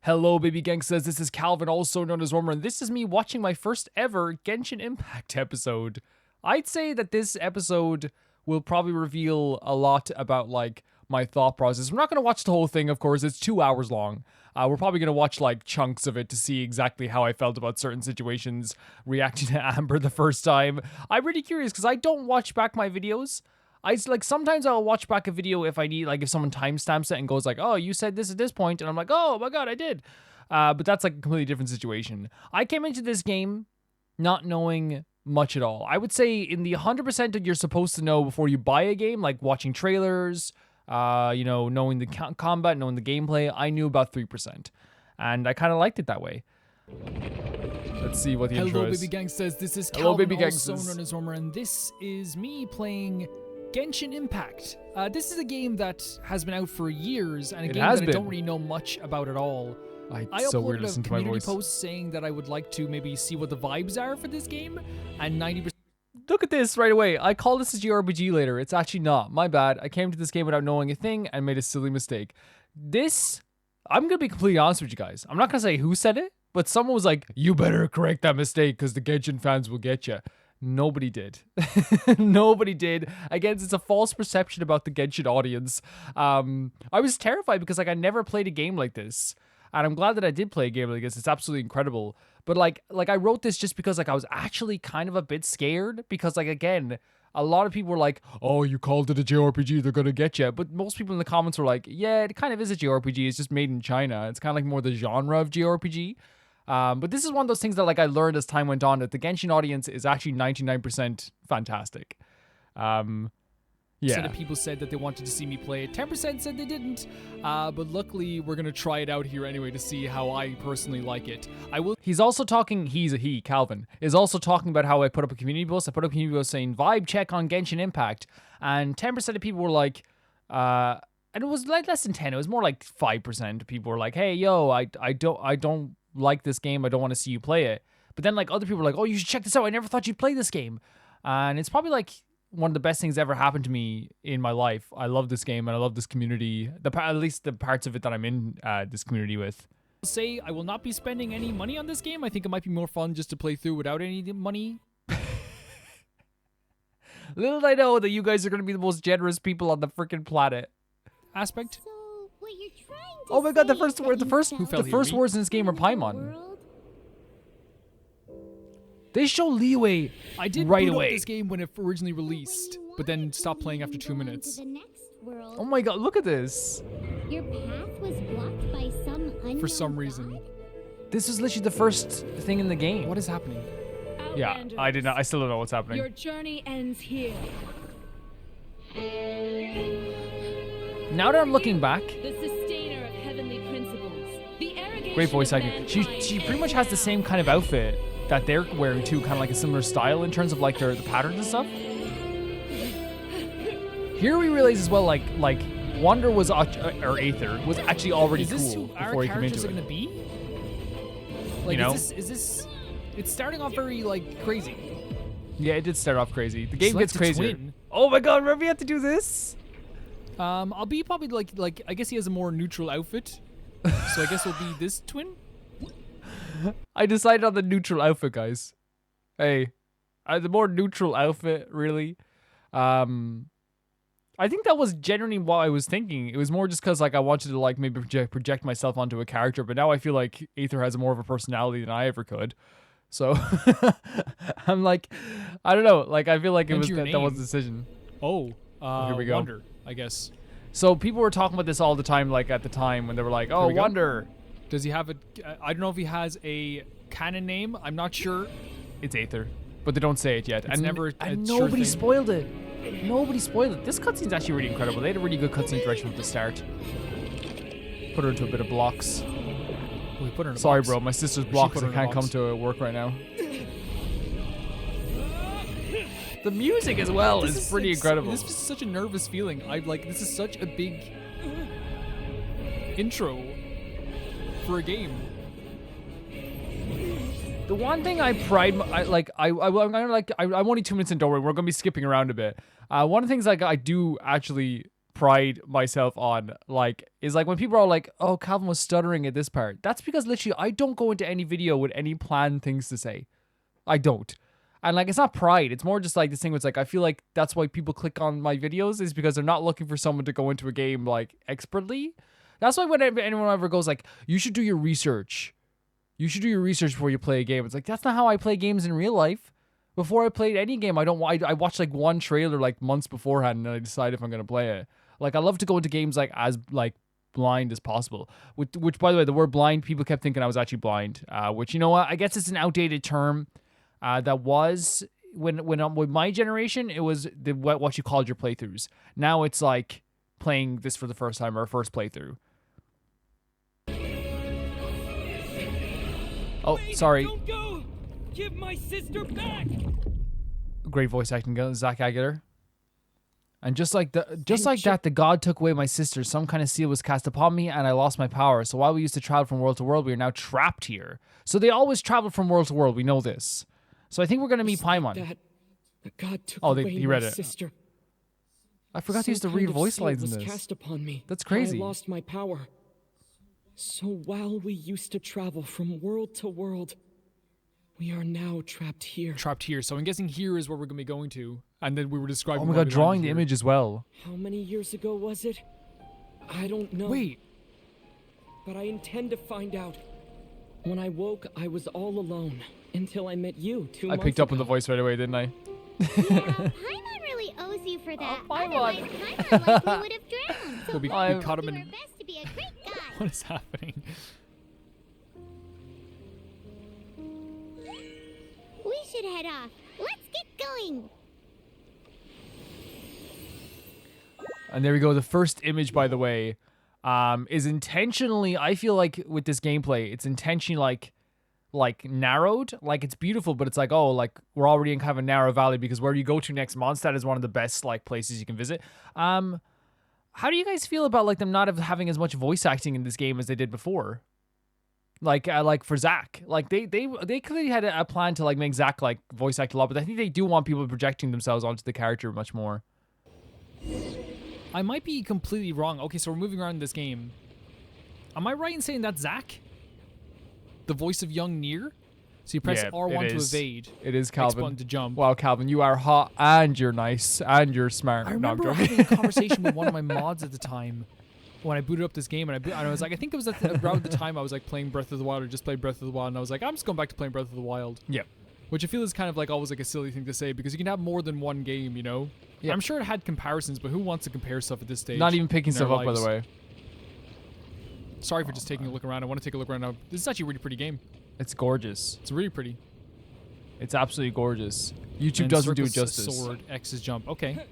Hello, baby gangsters. This is Calvin, also known as Romer, and this is me watching my first ever Genshin Impact episode. I'd say that this episode will probably reveal a lot about like my thought process. We're not going to watch the whole thing, of course. It's 2 hours long. We're probably going to watch like chunks of it to see exactly how I felt about certain situations, reacting to Amber the first time. I'm really curious because I don't watch back my videos. Sometimes I'll watch back a video if I need, like if someone timestamps it and goes like, oh, you said this at this point, and I'm like, oh my god, I did. But that's like a completely different situation. I came into this game not knowing much at all. I would say in the 100% that you're supposed to know before you buy a game, like watching trailers, knowing the combat, knowing the gameplay, I knew about 3%. And I kind of liked it that way. Let's see what the intro is. Hello, baby gangsters. This is Hello, Calvin, baby gangsters. also known as Romer, and this is me playing Genshin Impact. This is a game that has been out for years, and a game that I don't really know much about at all. It's so weird to listen to my uploaded a voice. community post saying that I would like to maybe see what the vibes are for this game, and 90%. Look at this right away. I call this a JRPG later. It's actually not. My bad. I came to this game without knowing a thing and made a silly mistake. I'm going to be completely honest with you guys. I'm not going to say who said it, but someone was like, you better correct that mistake because the Genshin fans will get you. Nobody did. Nobody did. Again, it's a false perception about the Genshin audience. I was terrified because I never played a game like this. And I'm glad that I did play a game like this. It's absolutely incredible. But like I wrote this just because I was actually kind of a bit scared because again, a lot of people were like, oh, you called it a JRPG, they're going to get you. But most people in the comments were like, yeah, it kind of is a JRPG. It's just made in China. It's kind of like more the genre of JRPG. But this is one of those things that I learned as time went on, that the Genshin audience is actually 99% fantastic. Of people said that they wanted to see me play it. 10% said they didn't. But luckily, we're going to try it out here anyway to see how I personally like it. He's also talking, Calvin, is also talking about how I put up a community post. I put up a community post saying, vibe check on Genshin Impact. And 10% of people were like, and it was like less than 10. It was more like 5% of people were like, hey, yo, I don't like this game. I don't want to see you play it. But then like other people were like, oh, you should check this out. I never thought you'd play this game. And it's probably like one of the best things ever happened to me in my life. I love this game and I love this community. At least the parts of it that I'm in this community with. Say I will not be spending any money on this game. I think it might be more fun just to play through without any money. Little did I know that you guys are going to be the most generous people on the freaking planet. Aspect. So, what you're trying to Oh my god, the say first is word, that the first you fell the here, first me? words in this game are Paimon. world? They show leeway I did right boot up away. this game when it originally released, but then stopped playing after 2 minutes. To the next world, Oh my god, look at this. your path was blocked by some unknown For some reason. god? This is literally the first thing in the game. What is happening? Yeah, I did not. I still don't know what's happening. Your journey ends here. Now that I'm looking back, The sustainer of heavenly principles. The arrogant great voice of acting. She mankind pretty much has the same kind of outfit that they're wearing too, kind of like a similar style in terms of like the patterns and stuff. Here we realize as well, like Wonder was or Aether was actually already Is this cool who our before he came characters into are it. gonna be? Like, know? is this? It's starting off very like crazy. Yeah, it did start off crazy. The game Select gets a crazier. twin. Oh my god, remember you have to do this? I'll be probably like I guess he has a more neutral outfit, so I guess it'll be this twin. I decided on the neutral outfit, guys. Hey, the more neutral outfit, really. I think that was genuinely what I was thinking. It was more just because like I wanted to like maybe project myself onto a character, but now I feel like Aether has more of a personality than I ever could. So I'm like, I don't know. Like I feel like it was Enter your that was name. the decision. Oh, here we go. Wonder, I guess. So people were talking about this all the time, like at the time when they were like, "Oh, we go. Wonder." Does he have a? I don't know if he has a canon name. I'm not sure. It's Aether, but they don't say it yet. It's never a and sure nobody thing. spoiled it. Nobody spoiled it. This cutscene's actually really incredible. They had a really good cutscene direction from the start. Put her into a bit of blocks. We put her in a Sorry, box. bro. My sister's She blocked. put I her in a can't come box. to work right now. The music as well This is pretty incredible. This is such a nervous feeling. This is such a big intro for a game. The one thing I'm only 2 minutes in. Don't worry, we're gonna be skipping around a bit. One of the things like I do actually pride myself on, like, is like when people are like, oh, Calvin was stuttering at this part. That's because literally I don't go into any video with any planned things to say. I don't. And like, it's not pride. It's more just like this thing where it's like, I feel like that's why people click on my videos, is because they're not looking for someone to go into a game like expertly. That's why whenever anyone ever goes like, you should do your research. You should do your research before you play a game. It's like, that's not how I play games in real life. Before I played any game, I watch like one trailer like months beforehand and then I decide if I'm going to play it. Like, I love to go into games like as like blind as possible. Which by the way, the word blind, people kept thinking I was actually blind. Which, you know what? I guess it's an outdated term. That was when with my generation, it was what you called your playthroughs. Now it's like playing this for the first time or first playthrough. Oh, Wait, sorry. Don't go! Give my sister back! Great voice acting, Zach Aguilar. And just like that, the god took away my sister. Some kind of seal was cast upon me, and I lost my power. So while we used to travel from world to world, we are now trapped here. So they always travel from world to world. We know this. So I think we're gonna meet Paimon. That the god took Oh, away he my read it. sister. I forgot to use the Some read kind of voice seal lines in was this. cast upon me. That's and crazy. I lost my power. So while we used to travel from world to world, we are now trapped here. Trapped here. So I'm guessing here is where we're gonna be going to, and then we were describing. Oh my why god, we drawing landed the here. image as well. How many years ago was it? I don't know. Wait. But I intend to find out. When I woke, I was all alone until I met you 2 months I picked up on ago. the voice right away, didn't I? Yeah, Paimon really owes you for that. Oh, Paimon. Otherwise, Paimon likely would have drowned. So We Paimon, caught him do in- our best to be a great guy. What is happening? We should head off. Let's get going. And there we go. The first image, by the way, is intentionally, I feel like with this gameplay, it's intentionally like narrowed. Like, it's beautiful, but it's like, oh, like we're already in kind of a narrow valley because where you go to next, Mondstadt is one of the best like places you can visit. How do you guys feel about like them not having as much voice acting in this game as they did before? Like for Zach, like they clearly had a plan to like make Zach like voice act a lot, but I think they do want people projecting themselves onto the character much more. I might be completely wrong. Okay, so we're moving around this game. Am I right in saying that's Zach? The voice of young Nier? So you press Yeah, R1 it to is. evade. It is X Calvin. button to jump. Wow, Calvin, you are hot and you're nice and you're smart. I No, I'm remember joking. having a conversation with one of my mods at the time when I booted up this game, and I was like, I think it was around the time I was like playing Breath of the Wild or just played Breath of the Wild, and I was like, I'm just going back to playing Breath of the Wild. Yeah. Which I feel is kind of like always like a silly thing to say because you can have more than one game, you know? Yeah. I'm sure it had comparisons, but who wants to compare stuff at this stage? Not even picking in their stuff up, by lives? the way. Sorry for just taking a look around. I want to take a look around now. This is actually a really pretty game. It's gorgeous. It's really pretty. It's absolutely gorgeous. YouTube And doesn't do it circle's justice. Sword, X is jump. Okay.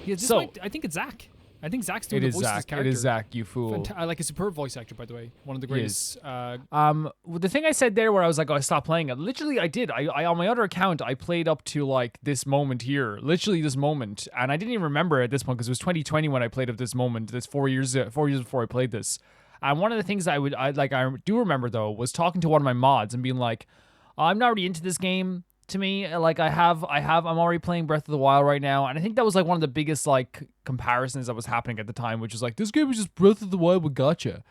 Yeah, this So- I think it's Zach. I think Zach's doing It the is voice of this Zach. It character. is Zach, you fool. Like a superb voice actor, by the way. One of the He is. greatest. Well, the thing I said there where I was like, oh, I stopped playing it. Literally, I did. I on my other account, I played up to like this moment here. Literally this moment. And I didn't even remember at this point because it was 2020 when I played up this moment. That's 4 years before I played this. And one of the things I do remember though was talking to one of my mods and being like, I'm not really into this game. To me, like I'm already playing Breath of the Wild right now, and I think that was like one of the biggest like comparisons that was happening at the time, which is like this game is just Breath of the Wild with gotcha,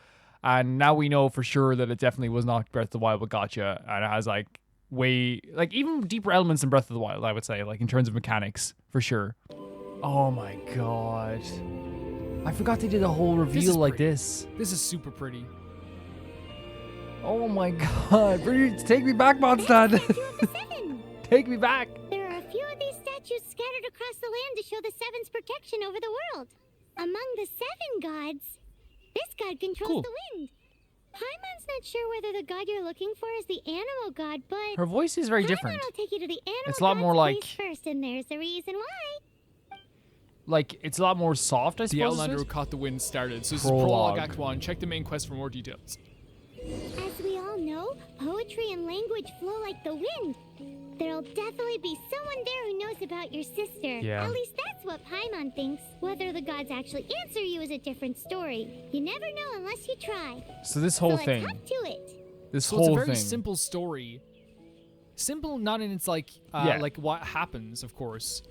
and now we know for sure that it definitely was not Breath of the Wild with gotcha, and it has like way like even deeper elements in Breath of the Wild, I would say, like in terms of mechanics for sure. Oh my god, I forgot they did a whole reveal like pretty. this. This is super pretty. Oh my god, take me back, Mondstadt. Statue of the Seven. Take me back. There are a few of these statues scattered across the land to show the Seven's protection over the world. Among the Seven gods, this god controls Cool. the wind. Paimon's not sure whether the god you're looking for is the animal god, but Her voice is very Paimon different. will take you to the animal It's a lot god's more place like- first, and there's a reason why. Like it's a lot more soft, I The suppose. Outlander is who it? caught the wind started. So this is Prologue. Prologue Act 1. Check the main quest for more details. As we all know, poetry and language flow like the wind. There'll definitely be someone there who knows about your sister. Yeah. At least that's what Paimon thinks. Whether the gods actually answer you is a different story. You never know unless you try. So this So whole let's thing, hop to it. this So whole it's a very thing. simple story. Simple, not in its like Yeah. like what happens, of course,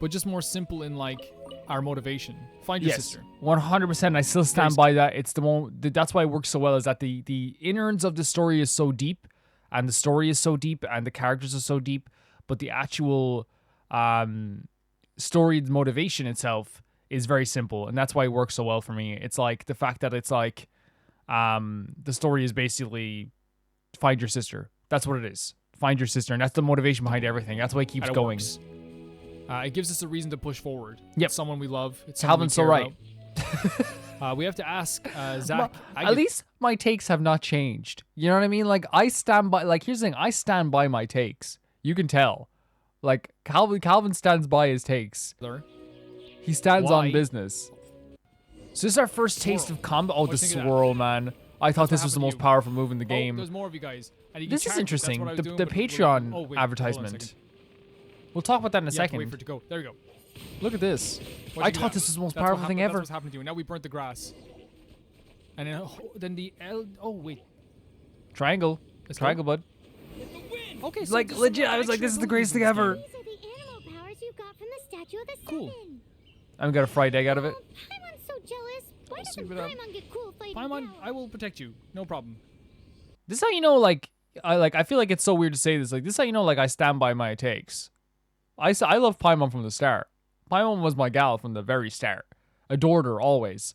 but just more simple in like our motivation. Find your sister. 100%. I still stand by that. It's the one. That's why it works so well. Is that the innards of the story is so deep, and the story is so deep, and the characters are so deep, but the actual story motivation itself is very simple, and that's why it works so well for me. It's like the fact that it's like the story is basically find your sister. That's what it is. Find your sister, and that's the motivation behind everything. That's why it keeps going. Works. It gives us a reason to push forward. Yep. It's someone we love. It's someone Calvin's so right. We have to ask Zach. At least my takes have not changed. You know what I mean? Like I stand by. Like here's the thing. I stand by my takes. You can tell. Like Calvin stands by his takes. He stands on business. So this is our first taste of combat. Oh, the swirl, man. I thought this was the most powerful move in the game. There's more of you guys. This is interesting. The Patreon advertisement. We'll talk about that in a second. Wait for it to go. There we go. Look at this. I thought this was the most powerful thing ever. That's what's happened to you. Now we burnt the grass. And then the L. Oh, wait. Triangle. Triangle, bud. Okay, so like legit, I was like, this is the greatest thing ever. These are the animal powers you got from the Statue of the Cool. Seven. I got a fried egg out of it. Paimon's so jealous. Why doesn't Super dumb. Paimon get cool fighting Paimon, now? I will protect you. No problem. This is how you know, like, I feel like it's so weird to say this. Like, this is how you know, like, I stand by my takes. I love Paimon from the start. Paimon was my gal from the very start. Adored her always.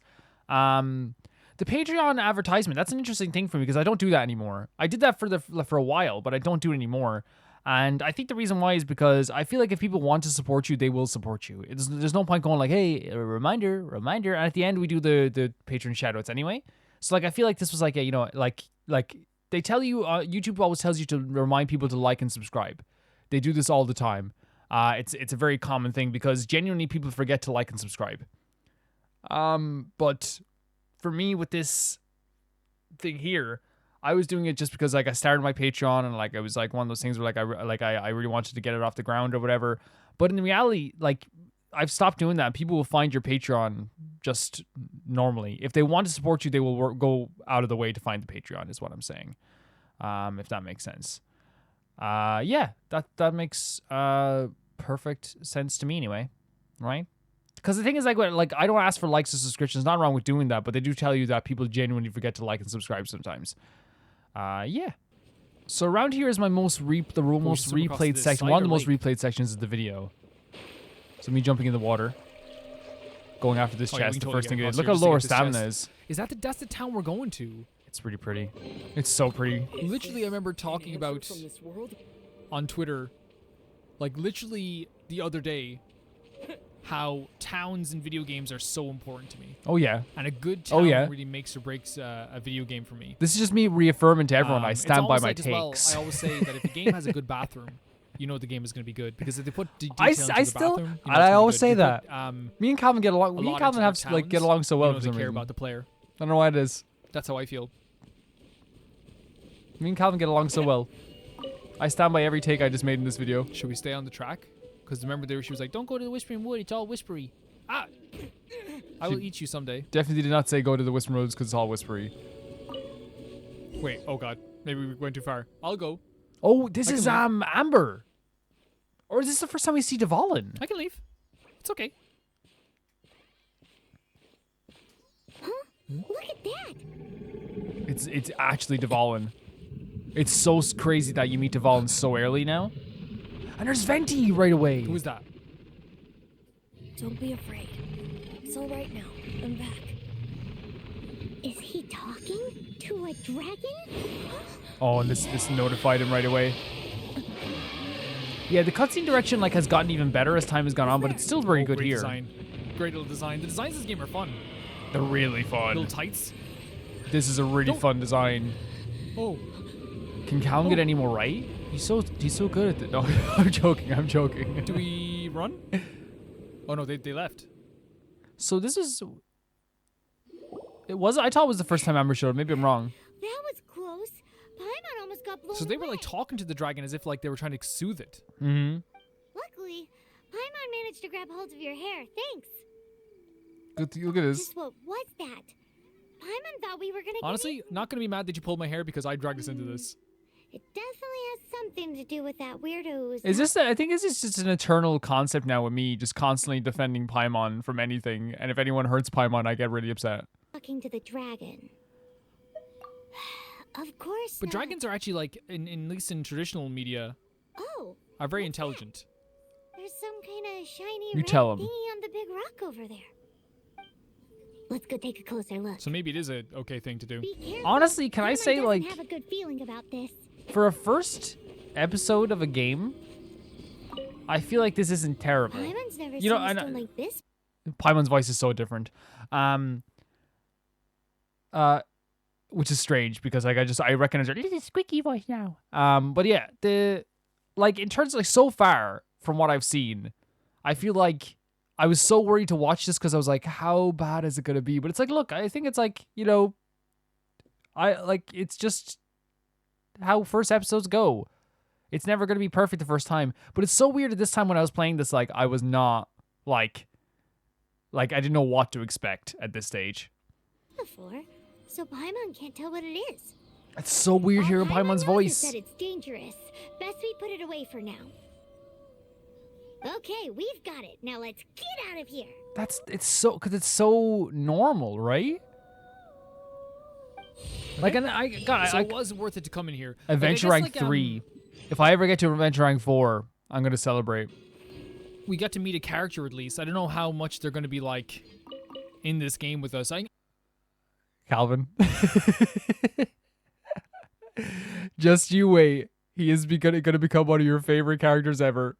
The Patreon advertisement, that's an interesting thing for me because I don't do that anymore. I did that for a while, but I don't do it anymore. And I think the reason why is because I feel like if people want to support you, they will support you. There's no point going like, hey, a reminder. And at the end, we do the Patreon shoutouts anyway. So, like, I feel like this was like a, you know, like they tell you, YouTube always tells you to remind people to like and subscribe. They do this all the time. It's a very common thing because genuinely people forget to like and subscribe. But for me with this thing here, I was doing it just because like I started my Patreon and like it was like one of those things where I really wanted to get it off the ground or whatever. But in reality, like I've stopped doing that. People will find your Patreon just normally. If they want to support you, they will go out of the way to find the Patreon is what I'm saying. If that makes sense. Yeah, that makes perfect sense to me anyway, right? Because the thing is, like I don't ask for likes or subscriptions. Not wrong with doing that, but they do tell you that people genuinely forget to like and subscribe sometimes. Yeah. So around here is my most replayed section. One of the most replayed sections of the video. So me jumping in the water, going after this chest. The first thing it is. Look how low our stamina is. That's the town we're going to? It's pretty pretty. It's so pretty. Literally, I remember talking about on Twitter, like literally the other day, how towns in video games are so important to me. Oh yeah. And a good town really makes or breaks a video game for me. This is just me reaffirming to everyone I stand by my takes. Well, I always say that if a game has a good bathroom, you know the game is going to be good because if they put details into the bathroom, you know I always say that. Put, me and Calvin get along. Me and Calvin have to like get along so well. You know they care about the player. I don't know why it is. That's how I feel. Me and Calvin get along so well. I stand by every take I just made in this video. Should we stay on the track? Because remember there she was like, don't go to the Whispering Wood, it's all whispery. Ah! I will eat you someday. Definitely did not say go to the Whispering Woods because it's all whispery. Wait, oh god. Maybe we went too far. I'll go. Oh, this is Amber. Or is this the first time we see Dvalin? I can leave. It's okay. Huh? Look at that! It's actually Dvalin. It's so crazy that you meet Dvalin so early now. And there's Venti right away. Who is that? Don't be afraid. It's all right now. I'm back. Is he talking to a dragon? Oh, and this notified him right away. Yeah, the cutscene direction like has gotten even better as time has gone on, but it's still very good great here. Design. Great little design. The designs of this game are fun. They're really fun. Little tights. This is a really fun design. Oh. Can Calvin get any more right? He's so good at it. No, I'm joking. Do we run? Oh no, they left. So this is. I thought it was the first time Amber showed. Maybe I'm wrong. That was close. Paimon almost got blown So they were away. like talking to the dragon as if like they were trying to soothe it. Mm-hmm. Luckily, Paimon managed to grab hold of your hair. Thanks. Look at this. Just what was that? Paimon thought we were gonna Honestly, not gonna be mad that you pulled my hair because I dragged us into this. It definitely has something to do with that weirdo's. Is this? I think this is just an eternal concept now with me, just constantly defending Paimon from anything. And if anyone hurts Paimon, I get really upset. Talking to the dragon? Of course. But not. dragons are actually like, in at least in traditional media, Oh, are very what's that? intelligent. There's some kind of shiny You red tell 'em. thingy on the big rock over there. Let's go take a closer look. So maybe it is a okay thing to do. Be careful. Honestly, can I Paimon say, doesn't like, have a good feeling about this. for a first episode of a game, I feel like this isn't terrible. Paimon's never You know, seen a and stone like this. Paimon's voice is so different. Which is strange because like I recognize her little squeaky voice now. But yeah, in terms of like so far from what I've seen, I feel like I was so worried to watch this because I was like, how bad is it gonna be? But it's like, look, I think it's like, it's just how first episodes go. It's never gonna be perfect the first time. But it's so weird at this time when I was playing this, like I was not like I didn't know what to expect at this stage. Before, so Paimon can't tell what it is. It's so weird All hearing Paimon Paimon's knows is voice. that it's dangerous. Best we put it away for now. Okay, we've got it. Now let's get out of here. It's so normal, right? Like, and So it was worth it to come in here. Like, I Adventure guess, Rank like, 3. If I ever get to Adventure Rank 4, I'm gonna celebrate. we got to meet a character at least. I don't know how much they're going to be like in this game with us. Calvin. Just you wait. He is gonna become one of your favorite characters ever.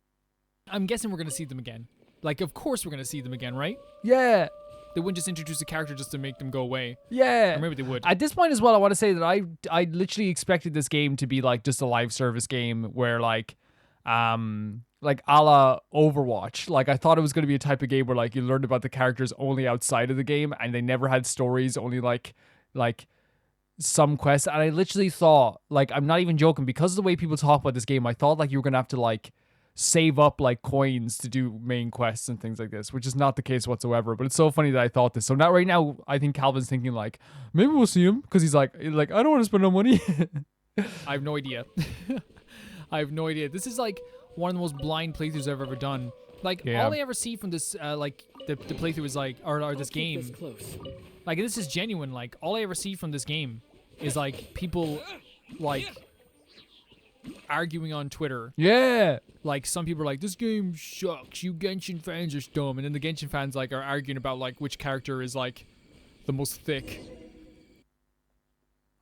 I'm guessing we're going to see them again. Like, of course we're going to see them again, right? Yeah. They wouldn't just introduce a character just to make them go away. Yeah. Or maybe they would. At this point as well, I want to say that I literally expected this game to be like just a live service game where like a la Overwatch. Like I thought it was going to be a type of game where like you learned about the characters only outside of the game and they never had stories, only like some quests. And I literally thought, like, I'm not even joking, because of the way people talk about this game, I thought like you were going to have to like save up like coins to do main quests and things like this, which is not the case whatsoever. But it's so funny that I thought this. So now right now I think Calvin's thinking like, maybe we'll see him, because he's like I don't want to spend no money. I have no idea. I have no idea. This is like one of the most blind playthroughs I've ever done. Like all I ever see from this like the playthrough is like or this I'll keep game. this close. Like this is genuine. Like all I ever see from this game is like people like arguing on Twitter. Yeah. Like some people are like, this game sucks, you Genshin fans are dumb, and then the Genshin fans like are arguing about like which character is like the most thick.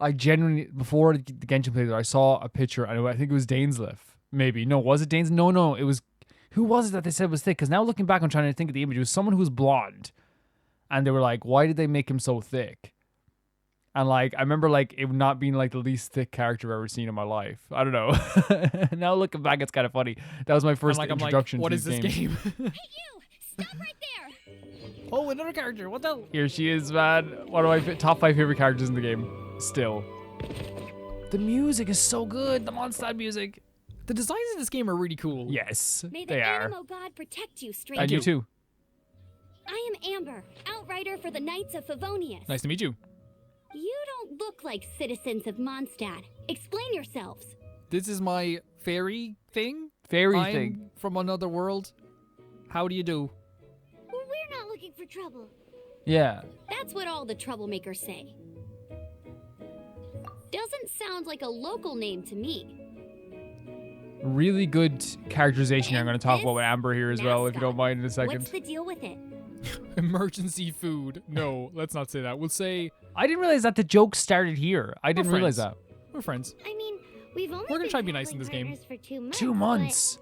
I genuinely, before the Genshin playthrough, I saw a picture, and I think it was Dainsleif. Maybe. No, was it Dainsleif? No, it was, who was it that they said was thick? Because now looking back, I'm trying to think of the image. It was someone who was blonde, and they were like, why did they make him so thick? And like, I remember like it not being like the least thick character I've ever seen in my life. I don't know. Now looking back, it's kind of funny. That was my first introduction what to is these this games. game? Hey, you! Stop right there! Oh, another character. What the? Here she is, man. One of my top 5 favorite characters in the game. Still. The music is so good. The Mondstadt music. The designs in this game are really cool. Yes, May the they are. Animo God protect you, stranger. And you too. I am Amber, outrider for the Knights of Favonius. Nice to meet you. You don't look like citizens of Mondstadt. Explain yourselves. This is my fairy thing. Fairy I'm thing. from another world. How do you do? We're not looking for trouble. Yeah. That's what all the troublemakers say. Doesn't sound like a local name to me. Really good characterization here I'm going to talk about with Amber here as well, if you don't Mascot. mind in a second. What's the deal with it? Emergency food. No, let's not say that. We'll say I didn't realize that the joke started here. I didn't realize friends. that. we're friends. I mean, we've only We're gonna been try to be nice in this traveling game. partners for 2 months. 2 months.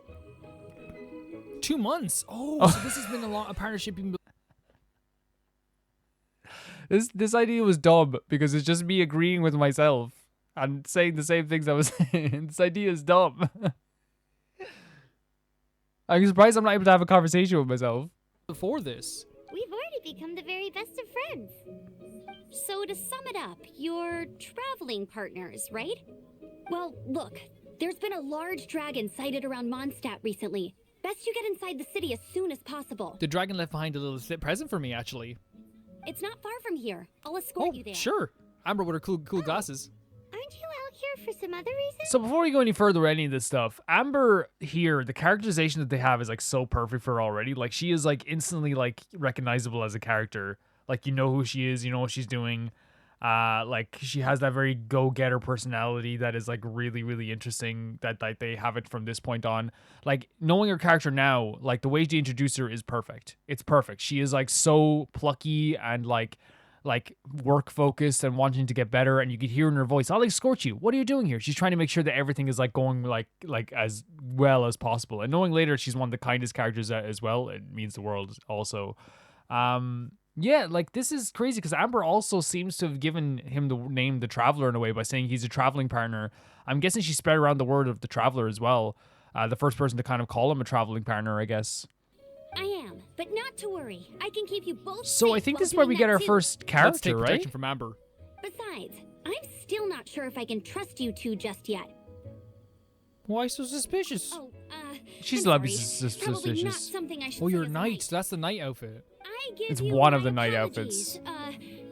2 months. Oh, so this has been a partnership. This idea was dumb because it's just me agreeing with myself and saying the same things I was saying. This idea is dumb. I'm surprised I'm not able to have a conversation with myself. Before this. We've already become the very best of friends. So to sum it up, you're traveling partners, right? Well, look, there's been a large dragon sighted around Mondstadt recently. Best you get inside the city as soon as possible. The dragon left behind a little present for me, actually. It's not far from here. I'll escort Oh, you there. sure. Amber with her cool glasses. Aren't you out here for some other reason? So before we go any further with any of this stuff, Amber here, the characterization that they have is like so perfect for her already. Like she is like instantly like recognizable as a character. Like you know who she is, you know what she's doing. Like she has that very go-getter personality that is like really, really interesting that like they have it from this point on. Like knowing her character now, like the way they introduce her is perfect. It's perfect. She is like so plucky and like work focused and wanting to get better, and you could hear in her voice, I'll escort you. What are you doing here? She's trying to make sure that everything is like going like as well as possible. And knowing later she's one of the kindest characters as well, it means the world also. Yeah, like this is crazy because Amber also seems to have given him the name the Traveler in a way by saying he's a traveling partner. I'm guessing she spread around the word of the Traveler as well. The first person to kind of call him a traveling partner, I guess. I am, but not to worry. I can keep you both So safe I think while this is where we doing get that our too. first Let's take character, right? protection from Amber. Besides, I'm still not sure if I can trust you two just yet. Why so suspicious? Oh, She's I'm allowed to be sorry. Probably not suspicious. something I should Oh, you're say a as knight. light. That's the knight outfit. I give It's you one my of the knight apologies.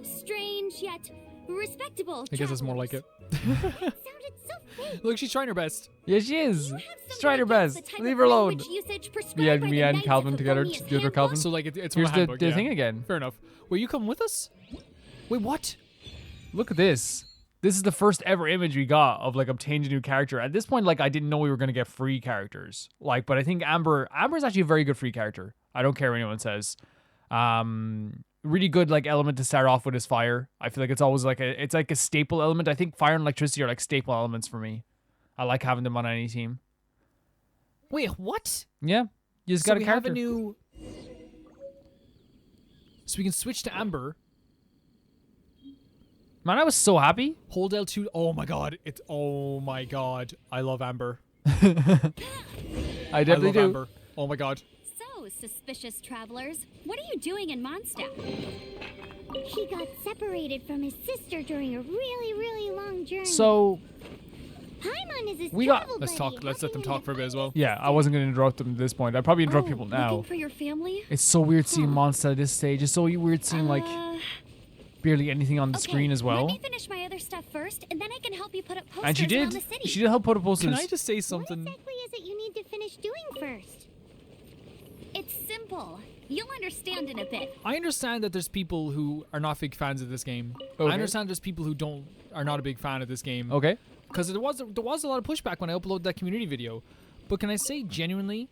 Strange yet respectable. I guess that's more like travelers. it. Sounded so fake. Look, she's trying her best. Yeah, she is. You have She's some trying her ideas best. the type Leave of her alone. language usage prescribed Yeah, by me the and Knights Calvin of together, Favonius the other Calvin. Handbook? So like it's from Here's a the handbook, yeah. thing again. Fair enough. Will you come with us? Wait, what? Look at this. This is the first ever image we got of like obtaining a new character. At this point, like I didn't know we were gonna get free characters. Like, but I think Amber's actually a very good free character. I don't care what anyone says. Really good like element to start off with is fire. I feel like it's always like it's like a staple element. I think fire and electricity are like staple elements for me. I like having them on any team. Wait, what? Yeah, you just So got a we have character. a new. So we can switch to Amber. Man, I was so happy. Hold L2. Oh my god. Oh my god. I love Amber. I I definitely love do. Amber. Oh my god. So, suspicious travelers, what are you doing in Mondstadt? He got separated from his sister during a really, really long journey. So Paimon is his we got- travel Let's buddy, talk. Let's let them helping him talk for a bit as to well. find yeah, I wasn't gonna interrupt them at this point. I'd probably interrupt people now. Looking for your family? It's so weird seeing Mondstadt at this stage. It's so weird seeing like barely anything on the Okay, screen as well. Let me finish my other stuff first, and then I can help you put up posters And she around did. the city. She did help put up posters. Can I just say What something? exactly is it you need to finish doing first? It's simple. You'll understand in a bit. I understand that there's people who are not big fans of this game. Okay. I understand there's people who are not a big fan of this game. Okay. Because there was a lot of pushback when I uploaded that community video. But can I say genuinely,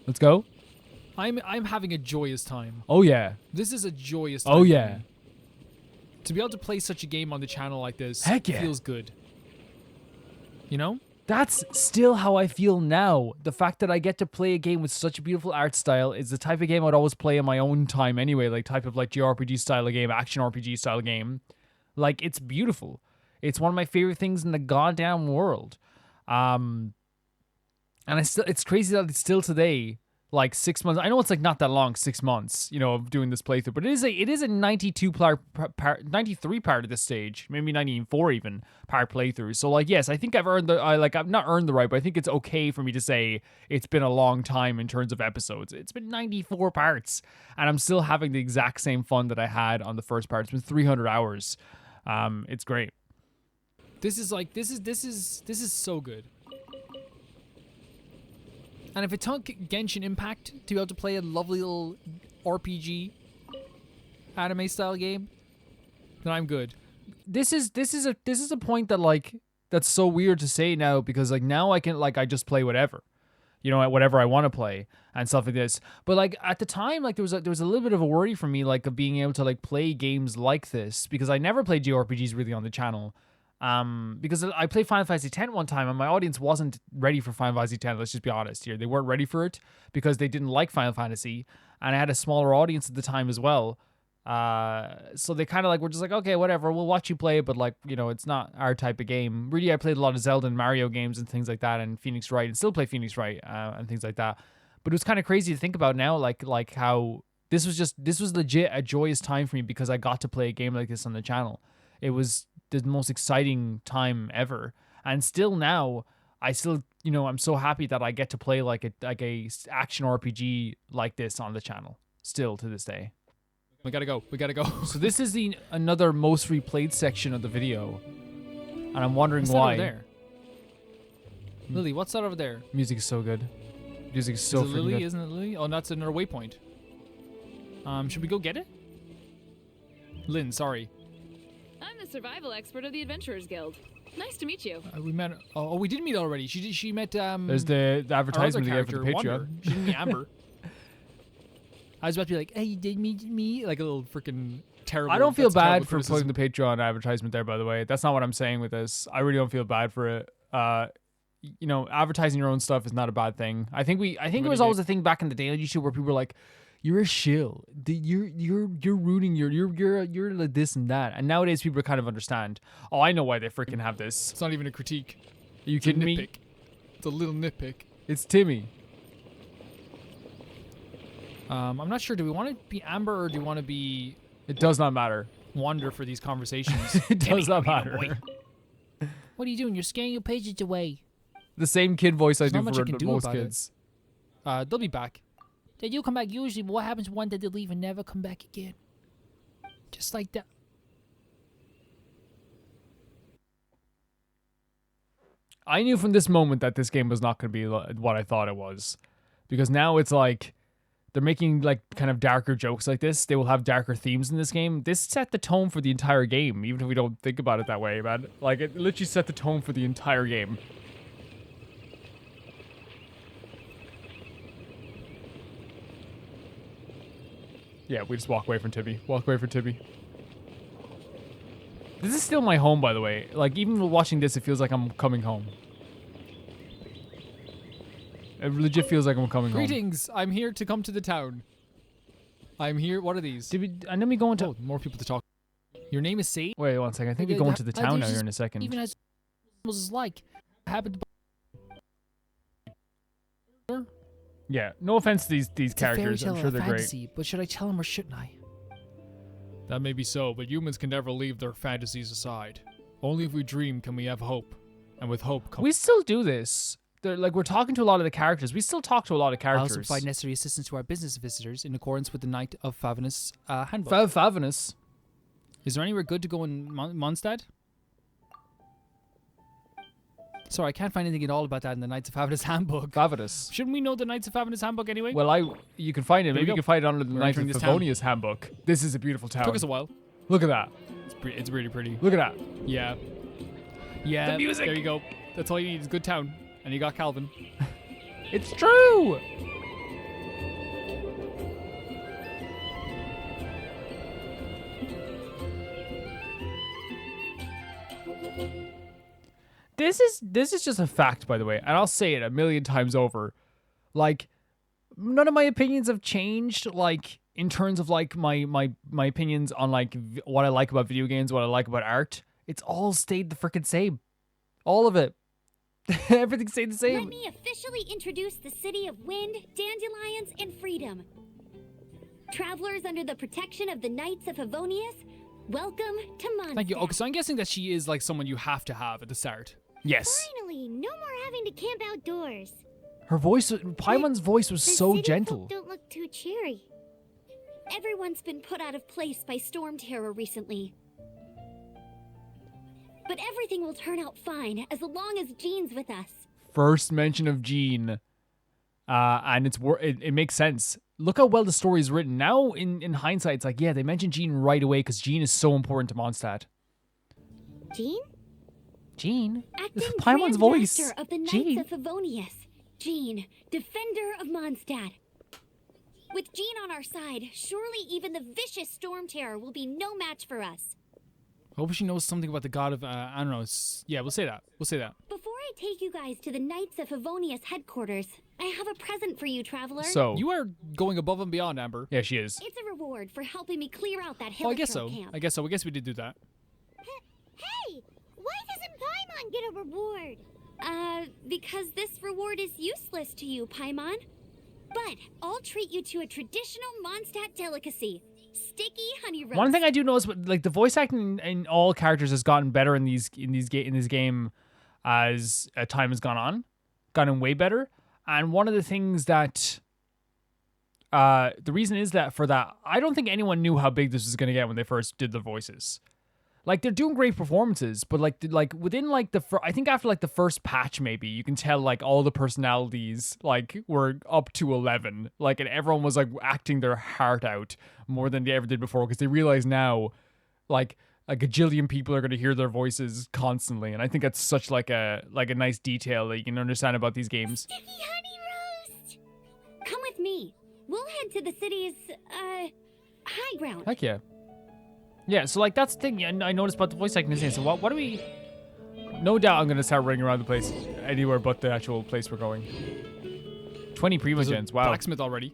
Let's go. I'm having a joyous time. Oh yeah. This is a joyous time. Oh for yeah. me. To be able to play such a game on the channel like this Heck yeah. feels good. You know? That's still how I feel now. The fact that I get to play a game with such a beautiful art style is the type of game I'd always play in my own time anyway, like type of like JRPG style of game, action RPG style game. Like it's beautiful. It's one of my favorite things in the goddamn world. And it's crazy that it's still today, like 6 months. I know it's like not that long, 6 months, you know, of doing this playthrough, but it is a 93 part at this stage, maybe 94 even part playthrough. So like, yes, I think I've not earned the right, but I think it's okay for me to say it's been a long time in terms of episodes. It's been 94 parts, and I'm still having the exact same fun that I had on the first part. It's been 300 hours. It's great. This is so good. And if it took Genshin Impact to be able to play a lovely little RPG anime style game, then I'm good. This is a point that like that's so weird to say now, because like now I can like I just play whatever, you know, whatever I want to play and stuff like this. But like at the time, like there was a little bit of a worry for me, like of being able to like play games like this, because I never played JRPGs really on the channel. Because I played Final Fantasy X one time and my audience wasn't ready for Final Fantasy X. Let's just be honest here. They weren't ready for it because they didn't like Final Fantasy, and I had a smaller audience at the time as well. So they kind of like were just like, okay, whatever, we'll watch you play, but like, you know, it's not our type of game. Really, I played a lot of Zelda and Mario games and things like that, and Phoenix Wright, and still play Phoenix Wright and things like that. But it was kind of crazy to think about now, like how this was legit a joyous time for me because I got to play a game like this on the channel. It was the most exciting time ever, and still now I'm so happy that I get to play like a action RPG like this on the channel still to this day. We gotta go. So this is another most replayed section of the video. and I'm wondering What's that why. over there? Lily, what's that over there? Music is so good. Music is so Is it freaking Lily? good. Isn't it Lily? Oh, that's another waypoint. Should we go get it? Lynn, sorry. I'm the survival expert of the Adventurers Guild. Nice to meet you. We met. Oh, we did meet already. She met. There's the our other advertisement again for character, the Wonder. Patreon. She didn't meet Amber. I was about to be like, "Hey, you did meet me?" Like a little freaking terrible. I don't feel that's terrible bad for criticism. putting the Patreon advertisement there, by the way. That's not what I'm saying with this. I really don't feel bad for it. You know, advertising your own stuff is not a bad thing. I think it was always a thing back in the day on YouTube where people were like, "You're a shill. You're rooting you're like this and that." And nowadays people kind of understand. Oh, I know why they freaking have this. It's not even a critique. Are you It's a kidding me? nitpick. It's a little nitpick. It's Timmy. I'm not sure. Do we want to be Amber or do we want to be It does not matter. Wonder for these conversations? It does not matter. What are you doing? You're scaring your pages away. The same kid voice I There's do not much I for can do most about it. kids. They'll be back. They do come back usually, but what happens one day they leave and never come back again? Just like that. I knew from this moment that this game was not going to be what I thought it was. Because now it's like they're making like kind of darker jokes like this. They will have darker themes in this game. This set the tone for the entire game, even if we don't think about it that way, man. Like it literally set the tone for the entire game. Yeah, we just walk away from Tibby. Walk away from Tibby. This is still my home, by the way. Like, even watching this, it feels like I'm coming home. It legit feels like I'm coming home. Greetings. I'm here to come to the town. I'm here. What are these? Did we, and then we go into... Oh, more people to talk. Your name is Sage. Wait, one second. I think we go into the town now here in a second. Even as is like happened. Yeah, no offense to these It's a fairy characters. tale I'm or sure a they're fantasy, but should I tell him or shouldn't I? That may be so, but humans can never leave their fantasies aside. Only if we dream can we have hope, and with hope great. comes. We still do this. Like, we're talking to a lot of the characters. We still talk to a lot of I also characters. provide necessary assistance to our business visitors in accordance with the Knight of Favinus handbook. Favinus. Is there anywhere good to go in Mondstadt? Sorry, I can't find anything at all about that in the Knights of Favinus handbook. Favinus. Shouldn't we know the Knights of Favinus handbook anyway? Well, you can find it. There we Maybe you go. can find it under the We're Knights of entering this town. Favonius handbook. This is a beautiful town. Took us a while. Look at that. It's really pretty. Look at that. Yeah. Yeah. The music. There you go. That's all you need is good town. And you got Calvin. It's true. This is just a fact, by the way, and I'll say it a million times over. Like, none of my opinions have changed. Like, in terms of like my opinions on like what I like about video games, what I like about art. It's all stayed the freaking same. All of it. Everything stayed the same. Let me officially introduce the city of wind, dandelions, and freedom. Travelers under the protection of the Knights of Favonius, welcome to Mondstadt. Thank you. Okay, so I'm guessing that she is like someone you have to have at the start. Yes. Finally, no more having to camp outdoors. Her voice, Paimon's voice was The so city gentle. folk don't look too cheery. Everyone's been put out of place by storm terror recently. But everything will turn out fine as long as Jean's with us. First mention of Jean, and it makes sense. Look how well the story is written. Now, in hindsight, it's like, yeah, they mentioned Jean right away because Jean is so important to Mondstadt. Jean? Jean? Acting Paimon's Grand voice. Master of the Knights Jean. of Favonius. Jean, defender of Mondstadt. With Jean on our side, surely even the vicious storm terror will be no match for us. I hope she knows something about the god of, I don't know. Yeah, we'll say that. We'll say that. Before I take you guys to the Knights of Favonius headquarters, I have a present for you, traveler. So, You are going above and beyond, Amber. yeah, she is. It's a reward for helping me clear out that Oh, hill I guess so. camp. I guess so. I guess we did do that. Hey, why doesn't Paimon get a reward? Because this reward is useless to you, Paimon. But I'll treat you to a traditional Mondstadt delicacy. Sticky honey roast. One thing I do notice, like the voice acting in all characters has gotten better in this game as time has gone on, gotten way better. And one of the things that the reason is that for that, I don't think anyone knew how big this was going to get when they first did the voices. like they're doing great performances, but like within like I think after like the first patch, maybe you can tell like all the personalities like were up to 11, like, and everyone was like acting their heart out more than they ever did before, because they realize now like a gajillion people are going to hear their voices constantly, and I think that's such like a nice detail that you can understand about these games. Sticky honey roast! Come with me. We'll head to the city's, high ground. Heck yeah. Yeah, so like that's the thing I noticed about the voice acting is, so what do we... No doubt I'm going to start running around the place anywhere but the actual place we're going. 20 Primogens, wow. Blacksmith already.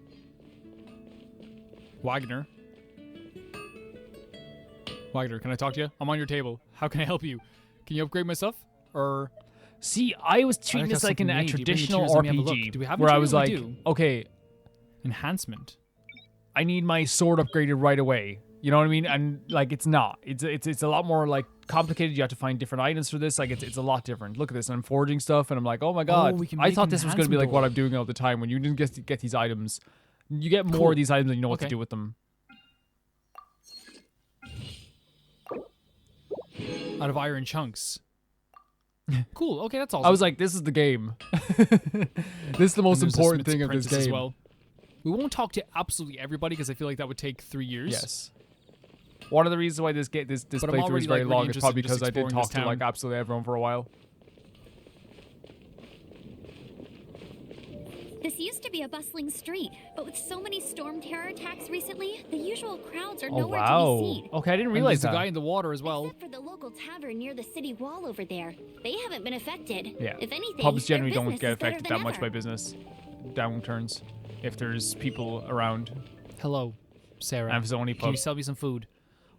Wagner, can I talk to you? I'm on your table. How can I help you? Can you upgrade my stuff? Or... See, I was treating this like a traditional RPG, Do we have where I was like, do? okay, Enhancement. I need my sword upgraded right away. You know what I mean? And like, it's not. It's a lot more like complicated. You have to find different items for this. Like, it's a lot different. Look at this. I'm forging stuff, and I'm like, oh my god. we can I make thought this was going to be like what I'm enhancement doing all the time. When you didn't get these items, you get more of these items, and you know what to Okay. do with them. Out of iron chunks. Cool. Okay, that's awesome. I was like, this is the game. This is the most And there's a important Smith's thing of this Apprentice game. as well. We won't talk to absolutely everybody because I feel like that would take 3 years. Yes. One of the reasons why this But I'm playthrough already, is very like, long really is probably interested in because I just did talk exploring to this like absolutely everyone for a while. This used to be a bustling street, but with so many storm terror attacks recently, the usual crowds are Oh nowhere wow. to be seen. Okay, I didn't And realize there's that. a guy in the water as well. Except for the local tavern near the city wall over there. They haven't been affected. Yeah. If anything, Pubs their generally don't business get is better affected than that much ever. by business downturns if there's people around. Hello, Sarah. And if it's only Can you pub. sell me some food?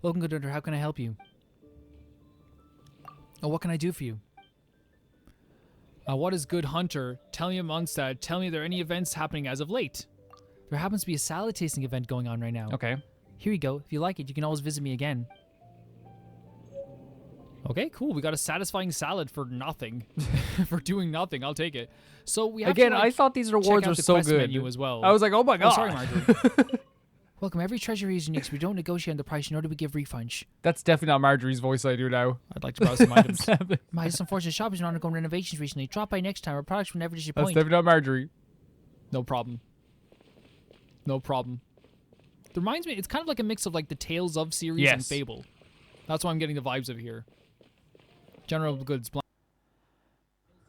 Welcome, good hunter. How can I help you? Oh, what can I do for you? What is good hunter? Tell me a Mondstadt. Tell me are there any events happening as of late. There happens to be a salad tasting event going on right now. Okay. Here you go. If you like it, you can always visit me again. Okay, cool. We got a satisfying salad for nothing. For doing nothing. I'll take it. So we have Again, to, like, I thought these rewards out were the so quest good. menu as well. I was like, oh my god. Oh, sorry, Marjorie. Welcome. Every treasury is unique, so we don't negotiate on the price, nor do we give refunds. That's definitely not Marjorie's voice I do now. I'd like to browse some items. That's My unfortunate shop has been undergoing renovations recently. Drop by next time. Our products will never disappoint. definitely not Marjorie. No problem. No problem. It reminds me, it's kind of like a mix of like the Tales of series and Yes. Fable. That's why I'm getting the vibes of here. General goods.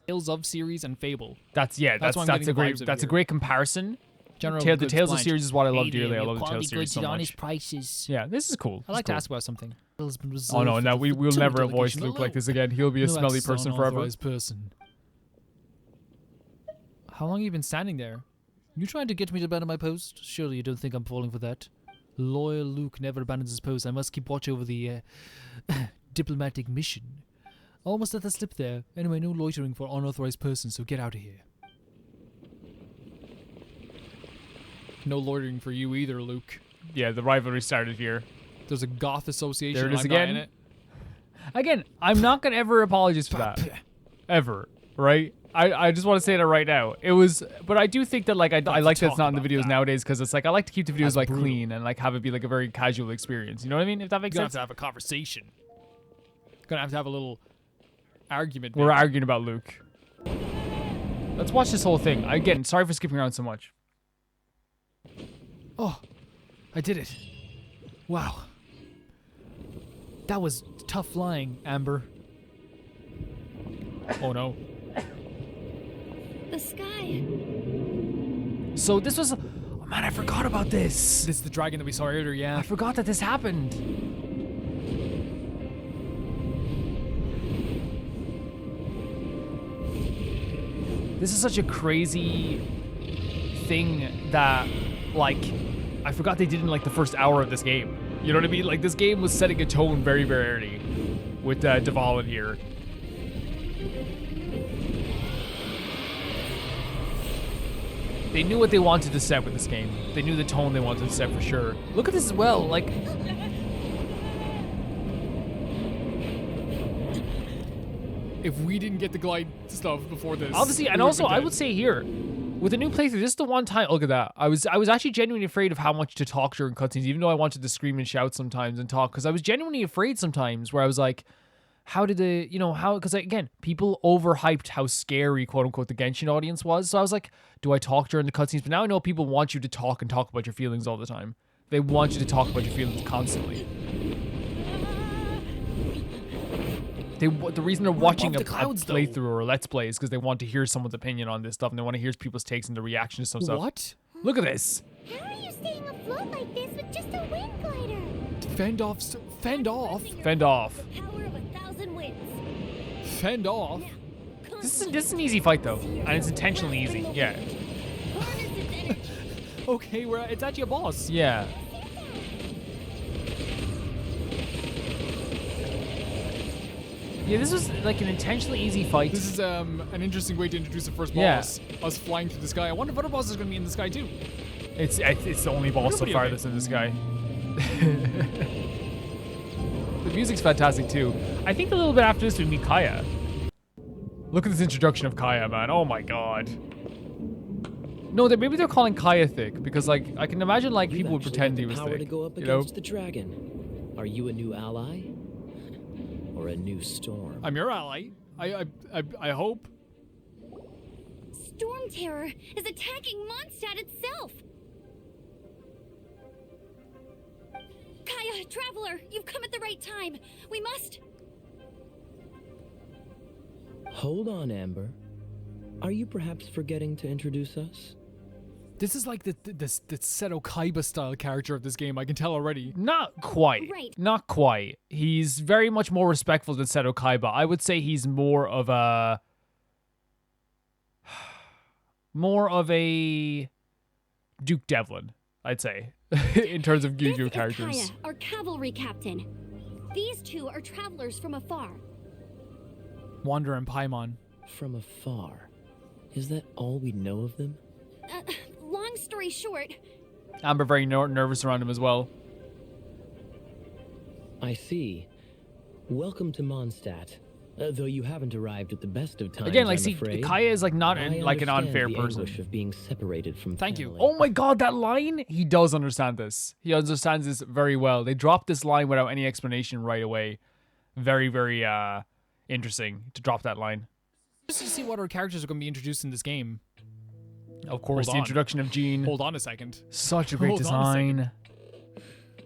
Tales of series and Fable. That's why I'm that's a getting the great vibes of that's a here. great comparison. General The goods Tales of blind. series is what I love Hey dearly. there, I we love have the Tales quality series goods so at much. honest prices. Yeah, this is cool. I'd like to ask about something. Oh no, no, we will never voice Luke like this again. He'll be a smelly person forever. Person. How long have you been standing there? You trying to get me to abandon my post? Surely you don't think I'm falling for that. Loyal Luke never abandons his post. I must keep watch over the diplomatic mission. Almost let that slip there. Anyway, no loitering for unauthorized persons, so get out of here. No loitering for you either, Luke. Yeah, the rivalry started here. There's a goth association. There it is I'm not in again. it. Again, I'm not gonna ever apologize for that. Ever. Right? I just want to say that right now. It was, but I do think that like I like that it's not in the talk videos about that. nowadays, because it's like I like to keep the videos That's like brutal. clean and like have it be like a very casual experience. You know what I mean? If that makes You're gonna have sense. to have a conversation. Gonna have to have a little argument. We're maybe. arguing about Luke. Let's watch this whole thing. Again, sorry for skipping around so much. Oh, I did it. Wow. That was tough flying, Amber. Oh no. The sky. So this was, oh man, I forgot about this. This is the dragon that we saw earlier, yeah. I forgot that this happened. This is such a crazy thing that, like, I forgot they did in like the first hour of this game. You know what I mean? Like, this game was setting a tone very, very early with Duval in here. They knew what they wanted to set with this game. They knew the tone they wanted to set for sure. Look at this as well. Like, if we didn't get the glide stuff before this. Obviously, we and would've also been I dead. would say here, with a new playthrough, this is the one time. Look at that. I was actually genuinely afraid of how much to talk during cutscenes, even though I wanted to scream and shout sometimes and talk, because I was genuinely afraid sometimes. Where I was like, how did the how? Because again, people overhyped how scary, quote unquote, the Genshin audience was. So I was like, do I talk during the cutscenes? But now I know people want you to talk and talk about your feelings all the time. They want you to talk about your feelings constantly. The reason they're watching a the clouds, though. playthrough or a let's play is because they want to hear someone's opinion on this stuff, and they want to hear people's takes and their reactions to some stuff. What? Look at this. How are you staying afloat like this with just a wind glider? Fend off. Fend off. Fend off. The power of 1,000 winds. Fend off. This is an easy fight though, and it's intentionally easy. Yeah. Harness its energy. Okay, it's actually a boss. Yeah. Yeah, this was like an intentionally easy fight. This is an interesting way to introduce the first Yeah. boss. Us flying through the sky. I wonder if other bosses are going to be in the sky too. It's the only boss so Nobody far will be. that's in this guy. The music's fantastic too. I think a little bit after this we meet Kaya. Look at this introduction of Kaya, man. Oh my god. No, maybe they're calling Kaya thick because like I can imagine like people would pretend he was power thick. to go up you know? against the dragon. Are you a new ally or a new storm? I'm your ally. I hope. Storm Terror is attacking Mondstadt itself. Kaya, Traveler, you've come at the right time. We must... Hold on, Amber. Are you perhaps forgetting to introduce us? This is like the Seto Kaiba style character of this game. I can tell already. Not quite. Right. Not quite. He's very much more respectful than Seto Kaiba. I would say he's more of a Duke Devlin, I'd say, in terms of This Yu-Gi-Oh is characters. Kaya, our cavalry captain. These two are travelers from afar. Wander and Paimon. From afar. Is that all we know of them? Long story short, Amber very nervous around him as well. I see. Welcome to Mondstadt. Though you haven't arrived at the best of times, Again, like, I'm see, afraid. Kaya is like not I like an understand unfair the person. anguish of being separated from Thank you. family. Oh my god, that line! He does understand this. He understands this very well. They dropped this line without any explanation right away. Very, very interesting to drop that line. Just to see what our characters are going to be introduced in this game. Of course, Hold the on. introduction of Jean. Hold on a second. Such a great Hold on a second. design.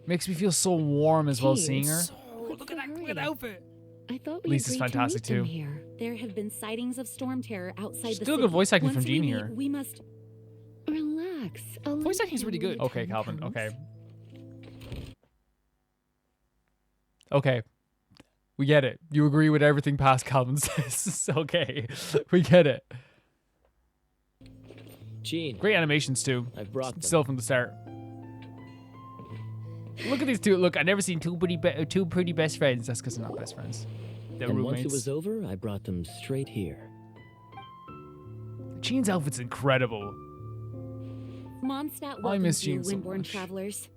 Makes me feel so warm as well Jean, seeing her. Look at that outfit. I thought we Lisa's agreed fantastic to meet them too. here. There have been sightings of storm terror outside the Still city. good voice acting Once from Jean we here. meet, we must relax. Voice acting's really good. Okay, Calvin. Okay. Okay. We get it. You agree with everything past Calvin says. Okay. We get it. Jean, Great animations too. I've brought them. Still from the start. Look at these two. Look, I've never seen two pretty best friends. That's because they're not best friends. They're and roommates. once it was over, I brought them straight here. Jean's outfit's incredible. Mondstadt I miss welcomes you, Jean so Windborne much. travelers.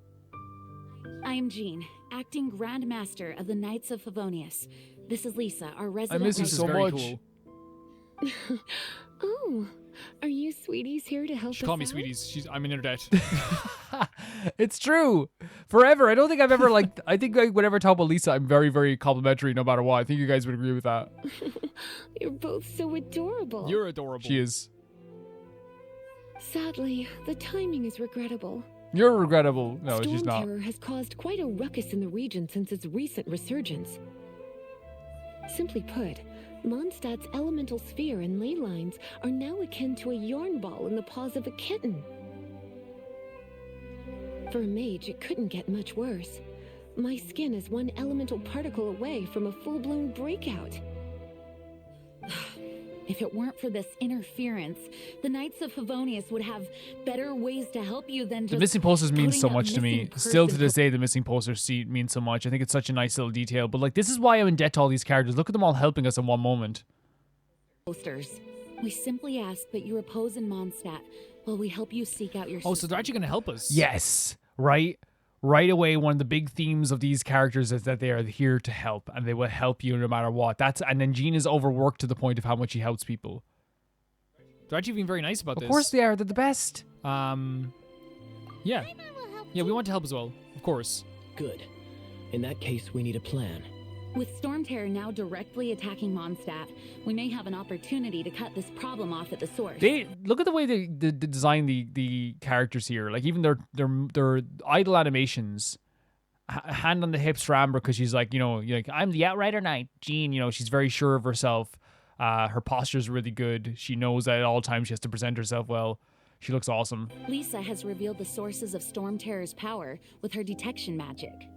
I am Jean, acting Grand Master of the Knights of Favonius. This is Lisa, our I resident. miss you This is so very much. cool. Oh, are you sweeties here to help She us call me out? sweeties. I'm in her debt. It's true. Forever. I don't think I've ever like. I think like, whenever I talk about Lisa, I'm very, very complimentary no matter what. I think you guys would agree with that. You're both so adorable. You're adorable. She is. Sadly, the timing is regrettable. You're regrettable. No, Storm she's not. Terror has caused quite a ruckus in the region since its recent resurgence. Simply put, Mondstadt's elemental sphere and ley lines are now akin to a yarn ball in the paws of a kitten. For a mage, it couldn't get much worse. My skin is one elemental particle away from a full-blown breakout. If it weren't for this interference, the Knights of Favonius would have better ways to help you than just The missing posters mean putting so a much to me. missing Still to person this day, the missing posters means so much. I think it's such a nice little detail. But like, this is why I'm in debt to all these characters. Look at them all helping us in one moment. posters. We simply ask that you repose in Mondstadt while we help you seek out your Oh, so they're actually going to help us. Yes, right? right away, one of the big themes of these characters is that they are here to help, and they will help you no matter what. And then Jean is overworked to the point of how much she helps people. They're actually being very nice about Of this. course they are. They're the best. Yeah. Paimon will help Yeah, we too. want to help as well. Of course. Good. In that case, we need a plan. With Storm Terror now directly attacking Mondstadt, we may have an opportunity to cut this problem off at the source. They look at the way they design the characters here. Like even their idle animations, hand on the hips for Amber because she's like, I'm the Outrider Knight. Jean, she's very sure of herself. Her posture's really good. She knows that at all times she has to present herself well. She looks awesome. Lisa has revealed the sources of Storm Terror's power with her detection magic.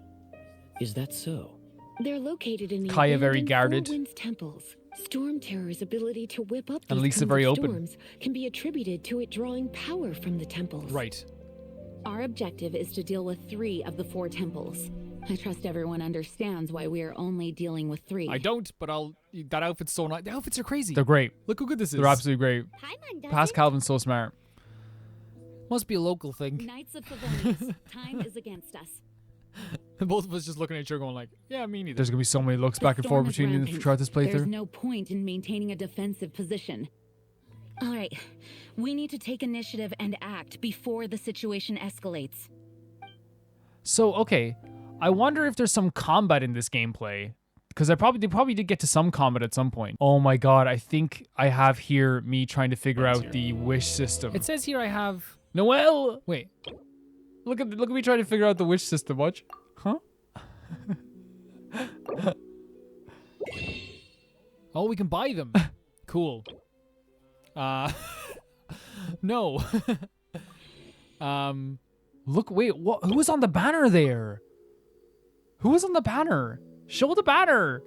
Is that so? They're located in the Kaya very abandoned guarded. Four Winds temples. Storm Terror's ability to whip up And these Lisa kinds very of open. storms can be attributed to it drawing power from the temples. Right. Our objective is to deal with 3 of the 4 temples. I trust everyone understands why we are only dealing with 3. I don't, but that outfit's so nice. The outfits are crazy. They're great. Look how good this is. They're absolutely great. Paimon does Past it. Calvin's so smart. Must be a local thing. Knights of Favonius, time is against us. Both of us just looking at each other going like, yeah, me neither. There's gonna be so many looks The back and storm forth is between you rampant. throughout this There's playthrough. no point in maintaining a defensive position. All right, we need to take initiative and act before the situation escalates. So okay, I wonder if there's some combat in this gameplay. Because they probably did get to some combat at some point. Oh my god, I think I have here me trying to figure out the wish system. It says here I have. Noelle! Wait. Look at me trying to figure out the wish system. Watch. Huh? Oh, we can buy them. Cool. No. Look, wait, what? Who was on the banner there? Who was on the banner? Show the banner.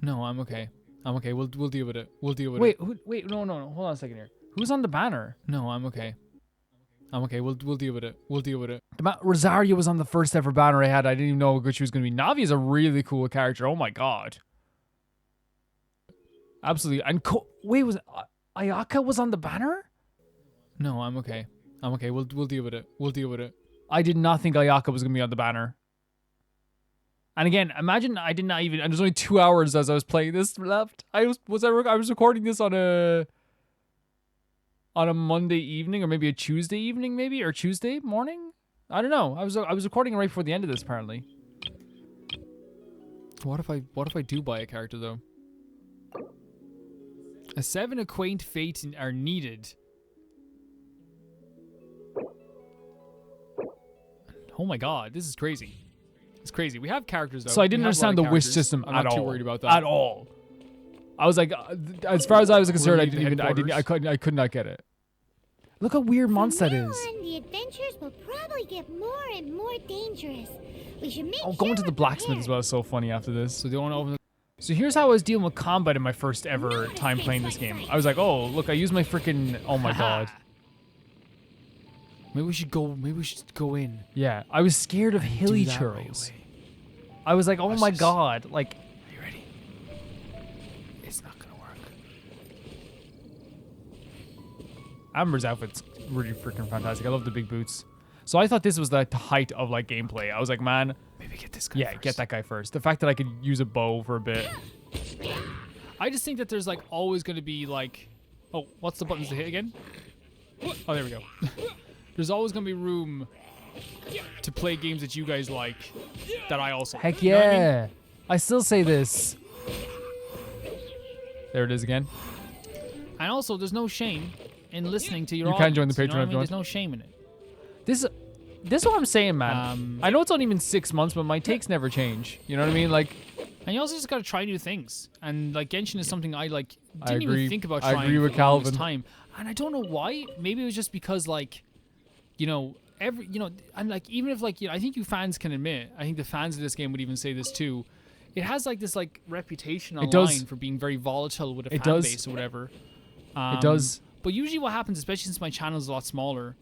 No, I'm okay. I'm okay. We'll deal with it. We'll deal with Wait, it. wait, no. Hold on a second here. Who's on the banner? No, I'm okay. I'm okay. We'll deal with it. We'll deal with it. Rosaria was on the first ever banner I had. I didn't even know how good she was going to be. Navi is a really cool character. Oh my god. Absolutely. And wait, was Ayaka was on the banner? No, I'm okay. I'm okay. We'll deal with it. We'll deal with it. I did not think Ayaka was going to be on the banner. And again, imagine I did not even. And there's only 2 hours as I was playing this left. I was recording this on a Monday evening or maybe a Tuesday evening, maybe, or Tuesday morning. I don't know. I was recording right before the end of this apparently. What if I do buy a character though? A 7 acquaint fate are needed. Oh my god, this is crazy. It's crazy. We have characters though. So I didn't We have a lot understand of the wish characters. system I'm at not all. too worried about that. At all. I was like, as far as I was concerned, We're I could not get it. Look how weird Mondstadt From now is. on, the adventures will probably get more and more dangerous. We should make Oh, sure going to the we're blacksmith prepared. as well is so funny after this. So do you want to open the So here's how I was dealing with combat in my first ever time playing this game. I was like, oh, look, I used my freaking, oh my god. Maybe we should go in. Yeah, I was scared of hilly that right churls. away. I was like, oh my god, like, Are you ready? It's not gonna work. Amber's outfit's really freaking fantastic. I love the big boots. So I thought this was like the height of like gameplay. I was like, man, Maybe get this guy yeah, first. get that guy first. The fact that I could use a bow for a bit. I just think that there's like always gonna be like, oh, what's the buttons to hit again? Oh, there we go. There's always gonna be room to play games that you guys like, that I also like. Heck You know what I mean? yeah. I still say this. There it is again. And also, there's no shame in listening to your You audience. can join the you know Patreon what I if mean? you want. There's no shame in it. This is what I'm saying, man. I know it's only been 6 months, but my takes never change. You know what I mean? Like, And you also just gotta try new things. And like Genshin is something I like I didn't agree. even think about I trying agree for with the longest Calvin. time. And I don't know why. Maybe it was just because like, you know, and like even if like, you know, I think you fans can admit, I think the fans of this game would even say this too. It has like this like reputation online does. for being very volatile with a It fan does. base or whatever. it does. But usually what happens, especially since my channel is a lot smaller,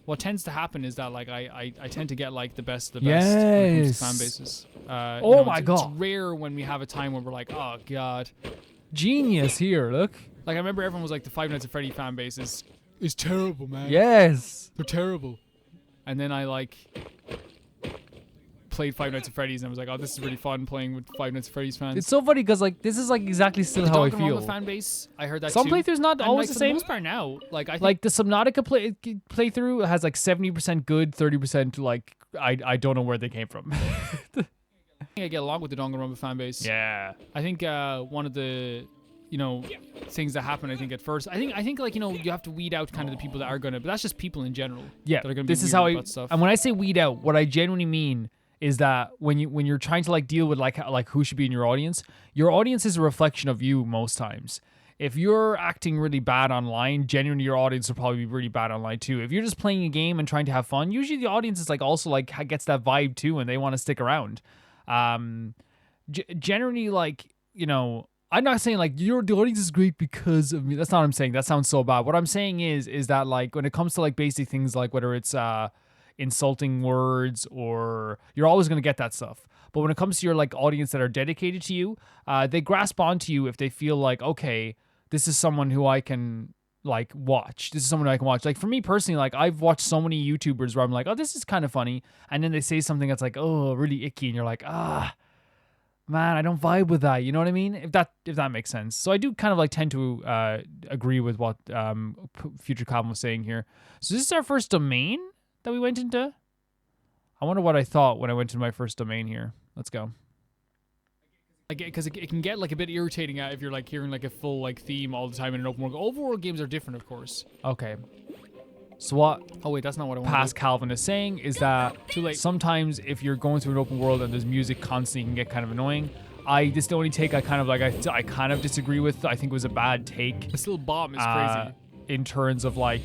what tends to happen is that like I tend to get like the best of the best when it comes to fan Yes. bases. Oh my it's God. rare when we have a time where we're like, oh god. Genius here, look. Like I remember everyone was like the Five Nights at Freddy fan base is terrible, man. Yes. They're terrible. and then I like played Five Nights at Freddy's, and I was like, oh, this is really fun playing with Five Nights at Freddy's fans. It's so funny because like this is like exactly still the how I Danganronpa feel. fan base, I heard that Some too. playthroughs not And, always like, the for same. most part now, like I think Like the Subnautica playthrough has like 70% good, 30% like I don't know where they came from. I get along with the Danganronpa fan base. Yeah. I think one of the things that happen, I think at first, I think like you have to weed out kind of the people that are gonna, but that's just people in general. Yeah. that are gonna be This is weird how I about stuff. and when I say weed out, what I genuinely mean is that when you're trying to like deal with like who should be in your audience is a reflection of you most times. If you're acting really bad online, genuinely your audience will probably be really bad online too. If you're just playing a game and trying to have fun, usually the audience is like also like gets that vibe too, and they want to stick around. Generally, like I'm not saying like the audience is great because of me. That's not what I'm saying. That sounds so bad. What I'm saying is that like when it comes to like basic things like whether it's insulting words or you're always going to get that stuff. But when it comes to your like audience that are dedicated to you, they grasp onto you if they feel like, okay, this is someone who I can like watch. This is someone I can watch. Like for me personally, like I've watched so many YouTubers where I'm like, oh, this is kind of funny. And then they say something that's like, oh, really icky. And you're like, man, I don't vibe with that. You know what I mean? If that makes sense. So I do kind of like tend to agree with what Future Calvin was saying here. So this is our first domain that we went into. I wonder what I thought when I went to my first domain here. Let's go. Because it can get like a bit irritating if you're like hearing like a full like theme all the time in an open world. Overworld games are different, of course. Okay. So what Oh wait, that's not what I want. past Calvin is saying is that Too late. sometimes if you're going through an open world and there's music constantly, it can get kind of annoying. This is the only take I kind of like I kind of disagree with. I think it was a bad take. This little bomb is crazy. In terms of like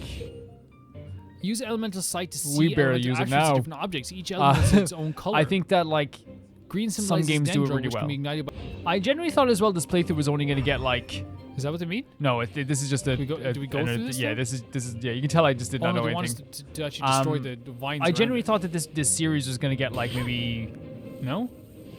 Use elemental sight to see We barely elemental use it attributes of now. different objects. Each element has its own color. I think that like green some symbolizes games do it dendron, really which can well. be ignited by... I generally thought as well this playthrough was only going to get like Is that what they mean? no. This is just a. Do we go through this Yeah, though? this is yeah. You can tell I just did not no, know they want us anything. to actually destroy the vines. I around generally it. thought that this series was going to get like maybe no.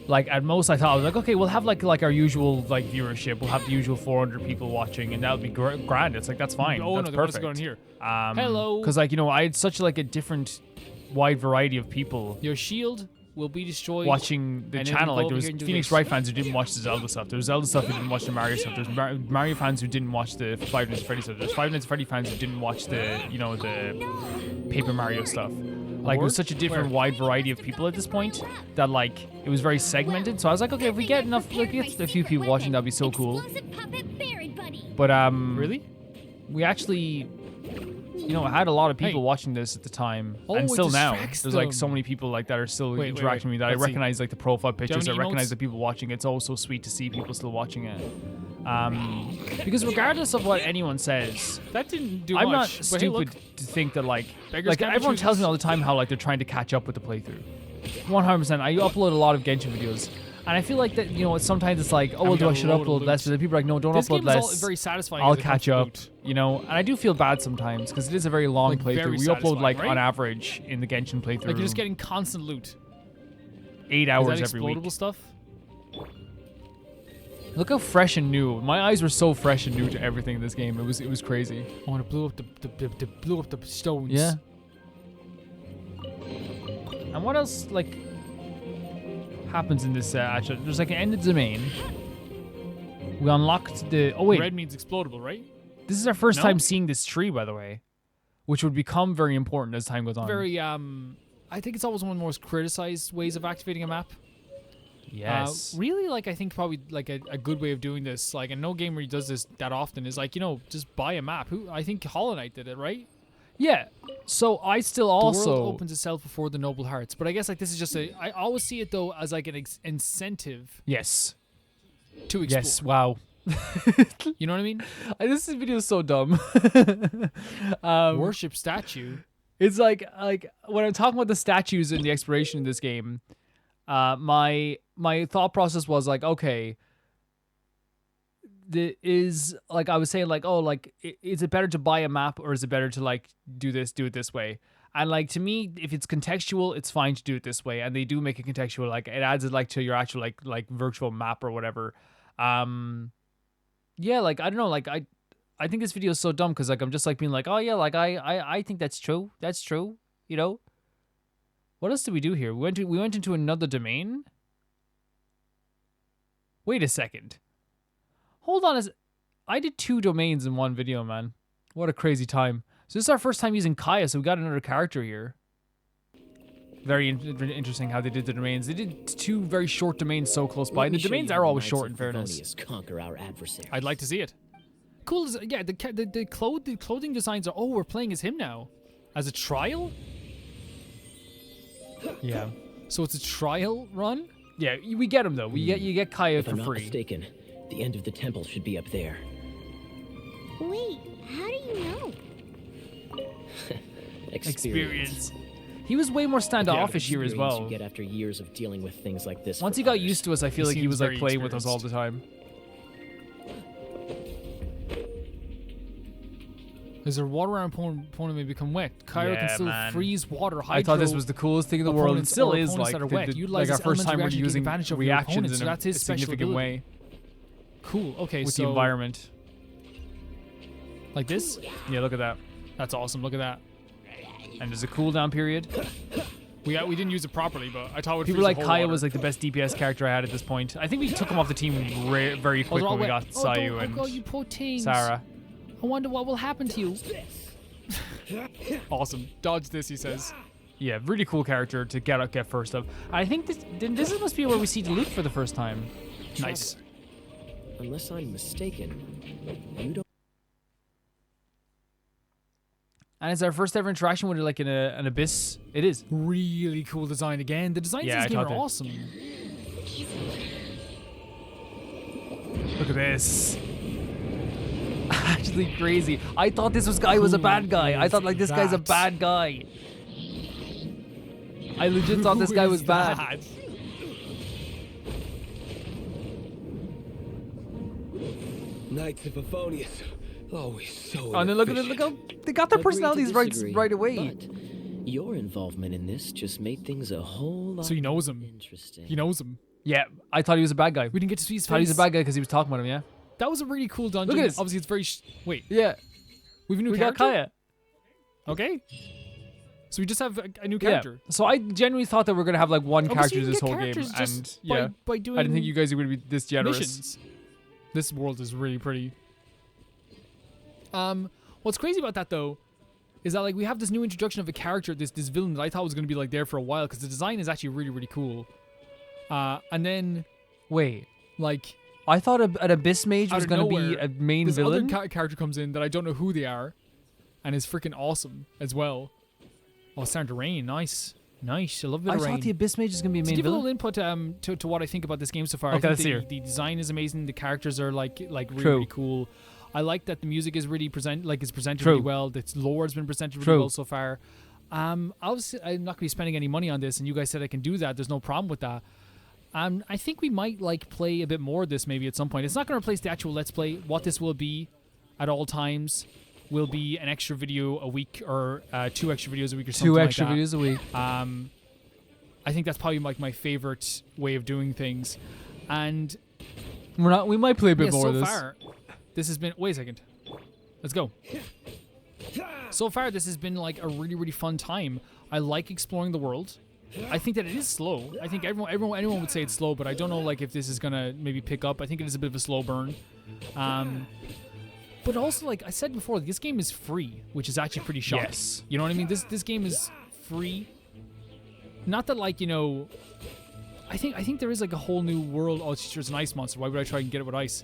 Like at most, I thought I was like, okay, we'll have like our usual like viewership. We'll have the usual 400 people watching, and that would be grand. It's like that's fine. Oh that's no, they want us perfect. to go in here. Hello. Because like I had such like a different, wide variety of people Your shield will be destroyed. watching the and then channel. we Like go there over was here and do Phoenix this. Wright fans who didn't watch the Zelda stuff. There was Zelda stuff who didn't watch the Mario stuff. There's Mario fans who didn't watch the Five Nights at Freddy's stuff. There's Five Nights at Freddy fans who didn't watch the the Paper Mario stuff. Like it was such a different, wide variety of people at this point that like it was very segmented. So I was like, okay, if we get enough, like get a few people watching, that'd be so cool. But Really? we actually had a lot of people Hey. watching this at the time, Oh, and it still now distracts there's like them. so many people like that are still Wait, interacting with me that let's I see. recognize like the profile pictures. I any recognize emotes? the people watching. It's also sweet to see people still watching it. Because regardless of what anyone says, That didn't do I'm not much. But hey, look, stupid to think that like beggars can't be everyone tells me choosers. all the time how like they're trying to catch up with the playthrough. 100%. I upload a lot of Genshin videos, and I feel like that sometimes it's like, oh well, we do got I a should load of upload less? loot. But then people are like, no, don't this upload game is all less. very satisfying. I'll as it comes catch to up, loot. and I do feel bad sometimes because it is a very long Like, playthrough. very We upload satisfying, like right? on average in the Genshin playthrough, Like you're just getting constant loot. 8 Is hours that every explodable week. stuff? Look how fresh and new. My eyes were so fresh and new to everything in this game. It was crazy. I want to blow up the blew up the stones. Yeah. And what else like happens in this? Actually, there's like an ended domain. We unlocked the. Oh wait, Red means explodable, right? this is our first No? time seeing this tree, by the way, which would become very important as time goes on. Very I think it's always one of the most criticized ways of activating a map. Yes. Really, like I think probably like a good way of doing this, like, and no game really does this that often, is like just buy a map. I think Hollow Knight did it, right? Yeah. So I still The also. world opens itself before the noble hearts, but I guess like this is just I always see it though as like an incentive Yes. to explore. Yes. Wow. You know what I mean? This video is so dumb. Worship statue. It's like when I'm talking about the statues and the exploration in this game, my thought process was like, okay, I was saying like, oh, like is it better to buy a map or is it better to like do it this way? And like to me, if it's contextual, it's fine to do it this way. And they do make it contextual, like it adds it like to your actual like virtual map or whatever. Yeah, like I don't know, like I think this video is so dumb because like I'm just like being like, oh yeah, like I think that's true, What else did we do here? We went into another domain. Wait a second. Hold on. I did 2 domains in one video, man. What a crazy time. So this is our first time using Kaya, so we got another character here. Very interesting how they did the domains. They did 2 very short domains so close by. And the domains are always short, in fairness. Conquer our adversaries. I'd like to see it. Cool. Yeah, the clothing designs are. Oh, we're playing as him now, as a trial. Yeah. So it's a trial run. Yeah, we get him though. You get Kaya If for I'm not free. mistaken, the end of the temple should be up there. Wait, how do you know? Experience. He was way more standoffish here as well. You get after years of dealing with things like this. Once he got used to us, I feel like he seems was like very playing with us all the time. As their water around opponent may become wet, Kyra Yeah, can still man. freeze water. I thought this was the coolest thing in the world, and opponents still or is opponents like that are wet. Utilize like our this first time elemental we're reaction to take using advantage of your reactions opponents, in so a that's his special significant ability. way Cool. Okay, with so the environment. like this. Yeah, look at that. That's awesome. Look at that. And there's a cooldown period. We didn't use it properly, but I thought it would People freeze like the whole Kaya water. was like the best DPS character I had at this point. I think we took him off the team very Oh, quick they're all when we wet. got Sayu Oh, and God, you poor teams. Sarah. I wonder what will happen to you. Awesome. Dodge this, he says. Yeah, really cool character to get first up. I think this must be where we see Luke for the first time. Nice. Unless I'm mistaken, you don't. And it's our first ever interaction with like an abyss. It is. Really cool design again. The designs Yeah, in I this game are thought that. awesome. Look at this. Actually crazy. I thought this guy was a bad guy. I thought like this guy's a bad guy. I legit thought this guy was bad. Knights of Favonius, always so. Oh, and then look at it. Look how they got their Agree to personalities disagree, right away. But your involvement in this just made things a whole lot So he knows him. interesting. He knows him. Yeah, I thought he was a bad guy. We didn't get to see his I thought he was face. a bad guy because he was talking about him. Yeah. That was a really cool dungeon. Look at this. Obviously, it's very. Wait, Yeah. we have a new We got character. Kaya. Okay. So we just have a new character. Yeah. So I genuinely thought that we're gonna have like one Oh, so character you can this get whole game, characters and just yeah, by doing I didn't think you guys were gonna be this generous. missions. This world is really pretty. What's crazy about that though is that like we have this new introduction of a character, this villain that I thought was gonna be like there for a while because the design is actually really cool. And then Wait, like I thought an abyss mage out was of gonna be nowhere, a main this villain. other character comes in that I don't know who they are, and is freaking awesome as well. Oh, it's starting to rain. Nice. I love a bit I of rain. thought the abyss mage is gonna be a To main give a little villain. input to what I think about this game so far. Okay, I let's think hear. the design is amazing. The characters are like really, True. really cool. I like that the music is really is presented True. really well. The lore has been presented really True. well so far. Obviously, I'm not going to be spending any money on this, and you guys said I can do that. There's no problem with that. I think we might like play a bit more of this maybe at some point. It's not going to replace the actual Let's Play. What this will be at all times will be an extra video a week or 2 extra videos a week or something Two like extra that. videos a week. I think that's probably like my favorite way of doing things. And We might play a bit yeah, more so of this. far, this has been. Wait a second. Let's go. So far, this has been like a really fun time. I like exploring the world. I think that it is slow. I think anyone would say it's slow, but I don't know like if this is gonna maybe pick up. I think it is a bit of a slow burn. But also, like I said before, this game is free, which is actually pretty shocking. Yes. You know what I mean? This game is free. Not that like I think there is like a whole new world. Oh, it's just an ice monster. Why would I try and get it with ice?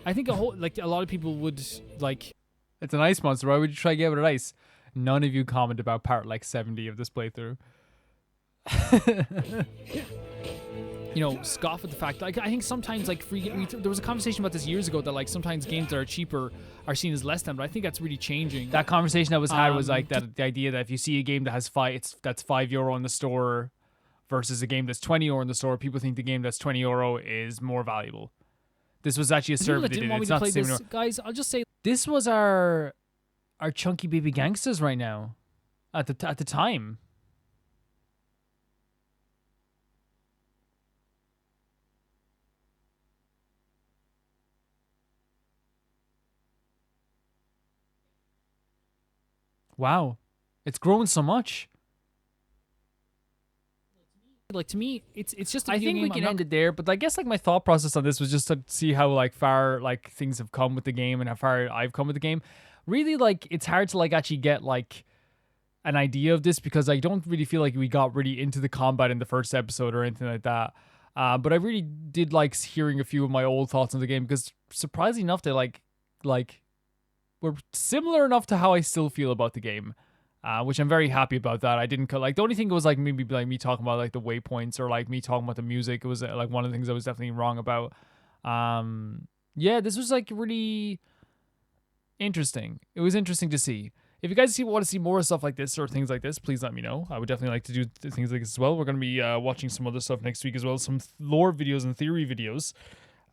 I think a lot of people would like. It's an ice monster. Why would you try to get it with ice? None of you comment about part like 70 of this playthrough. Scoff at the fact. Like I think sometimes like there was a conversation about this years ago that like sometimes games that are cheaper are seen as less than, but I think that's really changing. That conversation that was had was like that the idea that if you see a game that has that's €5 in the store versus a game that's €20 in the store, people think the game that's €20 is more valuable. This was actually a The people survey that they didn't did. want me It's to not play the same this, anymore. guys. I'll just say This was our chunky baby gangsters right now at the time. Wow. It's grown so much. exactly. Like to me, it's just. A I video think we game. can end it there, but I guess like my thought process on this was just to see how like far like things have come with the game and how far I've come with the game. Really, like it's hard to like actually get like an idea of this because I don't really feel like we got really into the combat in the first episode or anything like that. But I really did like hearing a few of my old thoughts on the game because surprisingly enough, they like were similar enough to how I still feel about the game. Which I'm very happy about that. I didn't like the only thing was like maybe like me talking about like the waypoints or like me talking about the music. It was like one of the things I was definitely wrong about. Yeah, this was like really interesting. It was interesting to see. If you guys want to see more stuff like this or things like this, please let me know. I would definitely like to do things like this as well. We're going to be watching some other stuff next week as well, some lore videos and theory videos.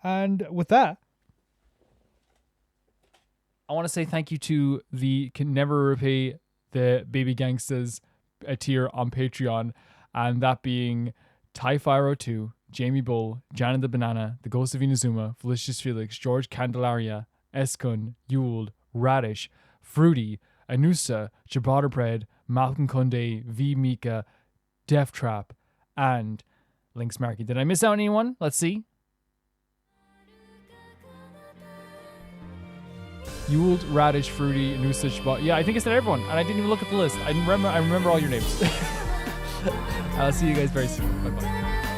And with that, I want to say thank you to the Can Never Repay the Baby Gangsters tier on Patreon, and that being Ty502, Jamie Bull, Janet the Banana, The Ghost of Inazuma, Felicious Felix, George Candelaria, Eskun, Yule, Radish, Fruity, Anusa, Ciabatta Bread, Malcolm Kunde, V Mika, Death Trap, and Lynx Markey. Did I miss out on anyone? Let's see. Yule, Radish, Fruity, Anusa, Ciabatta. Yeah, I think I said everyone, and I didn't even look at the list. I remember all your names. I'll see you guys very soon. Bye-bye.